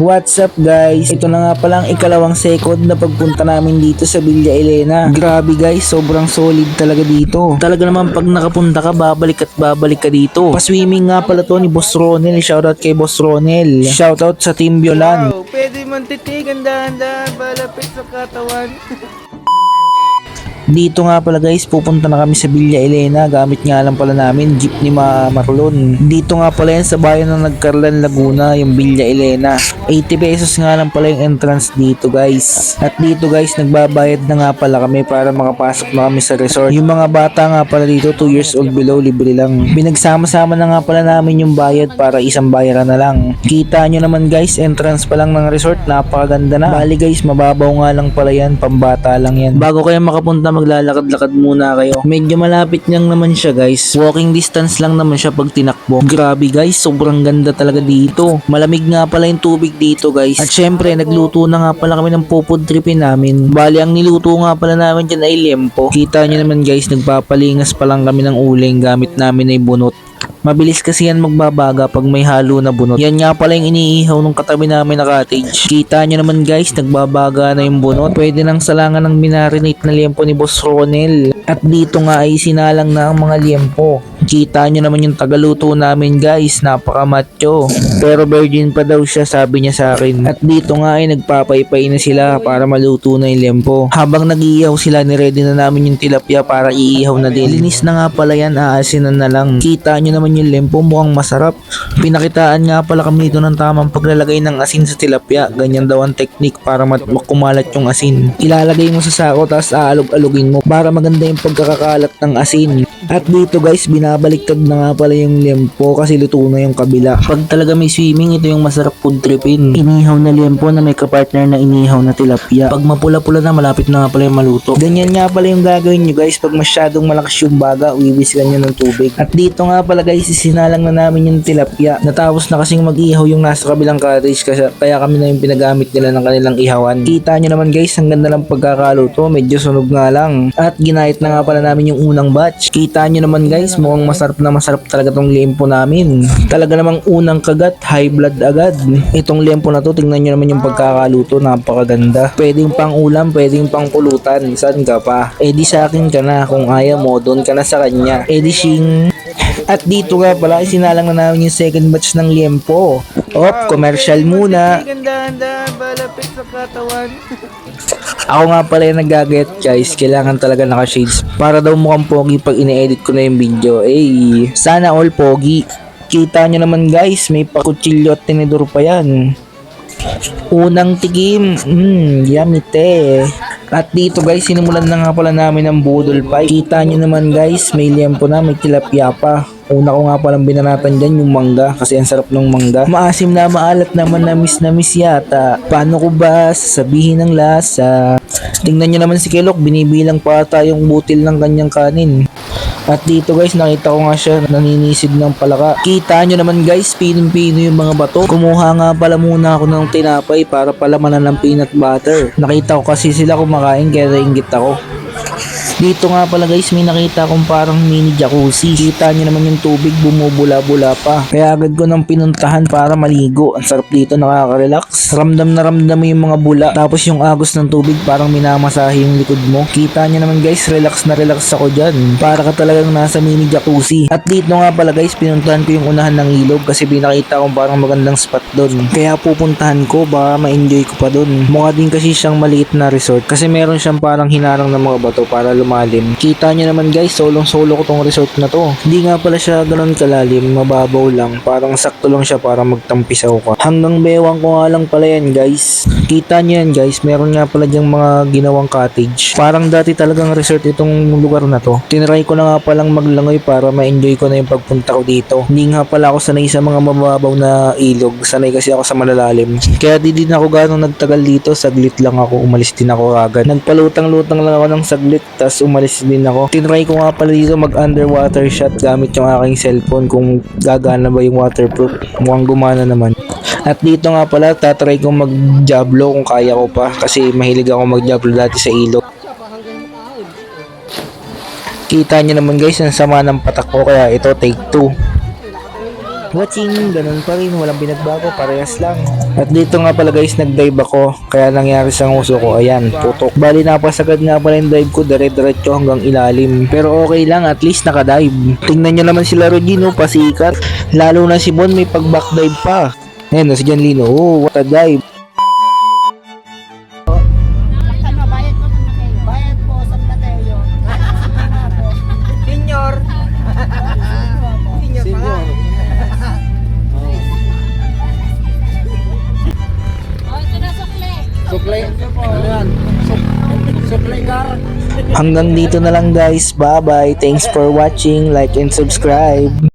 What's up guys? Ito na nga palang ikalawang second na pagpunta namin dito sa Villa Elena. Grabe guys, sobrang solid talaga dito. Talaga naman pag nakapunta ka, babalik at babalik ka dito. Pa-swimming nga pala to ni Boss Ronel. Shoutout kay Boss Ronel. Shoutout sa Team Biolan. Wow, pwede man titigan dahan-dahan, palapit sa katawan. Dito nga pala guys, pupunta na kami sa Villa Elena. Gamit nga lang pala namin jeep ni Marlon. Dito nga pala yan sa bayan ng Nagcarlan, Laguna, yung Villa Elena. 80 pesos nga lang pala yung entrance dito guys. At dito guys, nagbabayad na nga pala kami para makapasok na kami sa resort. Yung mga bata nga pala dito, 2 years old below, libre lang. Pinagsama-sama na nga pala namin yung bayad para isang bayaran na lang. Kita nyo naman guys, entrance pa lang ng resort, napakaganda na. Bali guys, mababaw nga lang pala yan, pambata lang yan. Bago kayo makapunta, maglalakad-lakad muna kayo. Medyo malapit niyang naman siya guys. Walking distance lang naman siya pag tinakbo. Grabe guys, sobrang ganda talaga dito. Malamig nga pala yung tubig dito guys. At syempre, nagluto na nga pala kami ng pupud tripin namin. Bali, ang niluto nga pala namin dyan ay lempo. Kita nyo naman guys, nagpapalingas pa lang kami ng uling. Gamit namin ay bunot. Mabilis kasi yan magbabaga pag may halo na bunot. Yan nga pala yung iniihaw nung katabi namin na cottage. Kita nyo naman guys, nagbabaga na yung bunot. Pwede nang salangan ng minarinate na liempo ni Boss Ronel. At dito nga ay sinalang na ang mga liempo. Kita nyo naman yung tagaluto namin guys, napaka-macho. Pero virgin pa daw siya, sabi niya sa akin. At dito nga ay nagpapaypay na sila para maluto na yung liempo. Habang nag-iihaw sila, niready na namin yung tilapia para iihaw na din. Linis na nga pala yan, aasinan na lang. Kita nyo naman yung lempo, mukhang masarap. Pinakitaan nga pala kami dito ng tamang paglalagay ng asin sa tilapia. Ganyan daw ang technique para kumalat yung asin. Ilalagay mo sa sako tapos aalog-alugin mo para maganda yung pagkakakalat ng asin. At dito guys, binabaliktad na nga pala yung lempo kasi luto na yung kabila. Pag talaga may swimming, ito yung masarap food tripin. Inihaw na lempo na may kapartner na inihaw na tilapia. Pag mapula-pula na, malapit na nga pala yung maluto. Ganyan nga pala yung gagawin nyo guys. Pag masyadong malakas yung baga, uwiwisgan nyo ng tubig. At dito nga pala guys, isinalang na namin yung tilapia. Natapos na kasing mag-ihaw yung nasa kabilang cottage kaya kami na yung pinagamit nila ng kanilang ihawan. Kita nyo naman guys, ang ganda ng pagkakaluto. Medyo sunog nga lang. At ginayat na nga pala namin yung unang batch. Kita nyo naman guys, mukhang masarap na masarap talaga tong lempo namin. Talaga namang unang kagat, high blood agad. Itong lempo na to, tingnan nyo naman yung pagkakaluto, napakaganda. Pwedeng pang ulam, pwedeng pang pulutan. Saan ka pa? Eh di sa akin ka na, kung ayaw mo, doon ka na sa kanya. Eh di shing. At dito nga pala, sinalang na namin yung second batch ng liempo. Commercial muna. Titigan dahan-dahan, palapit sa katawan. Ako nga pala yung nag-get guys, kailangan talaga naka-shades para daw mukhang pogi pag ine-edit ko na yung video. Sana all pogi. Kita nyo naman guys, may pakutsilyo at tinidor pa yan. Unang tikim, yummy te. At dito guys, sinimulan na nga pala namin ng budol pie. Kita nyo naman guys, may liempo na, may tilapia pa. Una ko nga palang binanatan dyan yung mangga kasi ang sarap ng mangga. Maasim na maalat naman na miss yata. Paano ko ba sasabihin ng lasa? Tingnan nyo naman si Kelok, binibilang pa ata yung butil ng kanyang kanin. At dito guys, nakita ko nga siya naninisid ng palaka. Kita nyo naman guys, pinong-pino yung mga bato. Kumuha nga pala muna ako ng tinapay para palamanan ng peanut butter. Nakita ko kasi sila kumakain kaya nainggit ako. Dito nga pala guys, may nakita akong parang mini jacuzzi. Kita nyo naman yung tubig, bumubula-bula pa. Kaya agad ko nang pinuntahan para maligo. Ang sarap dito, nakaka-relax. Ramdam na ramdam mo yung mga bula. Tapos yung agos ng tubig, parang minamasahe yung likod mo. Kita nyo naman guys, relax na relax ako dyan. Para ka talagang nasa mini jacuzzi. At dito nga pala guys, pinuntahan ko yung unahan ng ilog kasi pinakita kong parang magandang spot doon. Kaya pupuntahan ko, baka ma-enjoy ko pa doon. Mukha din kasi siyang maliit na resort kasi meron siyang parang hinarang ng mga bato para lumalim. Kita nyo naman guys, solong-solo ko tong resort na to. Hindi nga pala siya ganun kalalim, mababaw lang. Parang sakto lang siya para magtampisaw ka. Hanggang bewang ko nga lang pala yan guys. Kita nyo yan guys, meron nga pala dyang mga ginawang cottage. Parang dati talagang resort itong lugar na to. Tinry ko na nga palang maglangoy para ma-enjoy ko na yung pagpunta ko dito. Hindi nga pala ako sanay sa mga mababaw na ilog. Sanay kasi ako sa malalalim. Kaya di din ako ganong nagtagal dito. Saglit lang ako, umalis din ako agad. Nagpalutang-lutang lang ako ng saglit, tas umalis din ako. Tinry ko nga pala dito mag underwater shot gamit yung aking cellphone kung gagana ba yung waterproof. Mukhang gumana naman. At dito nga pala tatry ko mag jablo kung kaya ko pa kasi mahilig ako mag jablo dati sa ilog. Kita nyo naman guys, ang sama ng patak ko kaya ito take 2. watching, ganun pa rin, walang binagbago, parehas lang. At dito nga pala guys, nag-dive ako, kaya nangyari sa nguso ko, ayan, putok. Bali napasagad nga pala yung dive ko, dire-diretso hanggang ilalim. Pero okay lang, at least nakadive. Tingnan nyo naman sila Rodino, pasikat. Lalo na si Bon, may pag-backdive pa. Ayan, si John Lino, oh, what a dive. Ano, bayad po San Mateo. Bayad po San Mateo. Senior. Senior pa nga. Oh, ito na sukle. Supply. Ano yan? Supply car. Hanggang dito na lang guys, bye bye, thanks for watching, like and subscribe.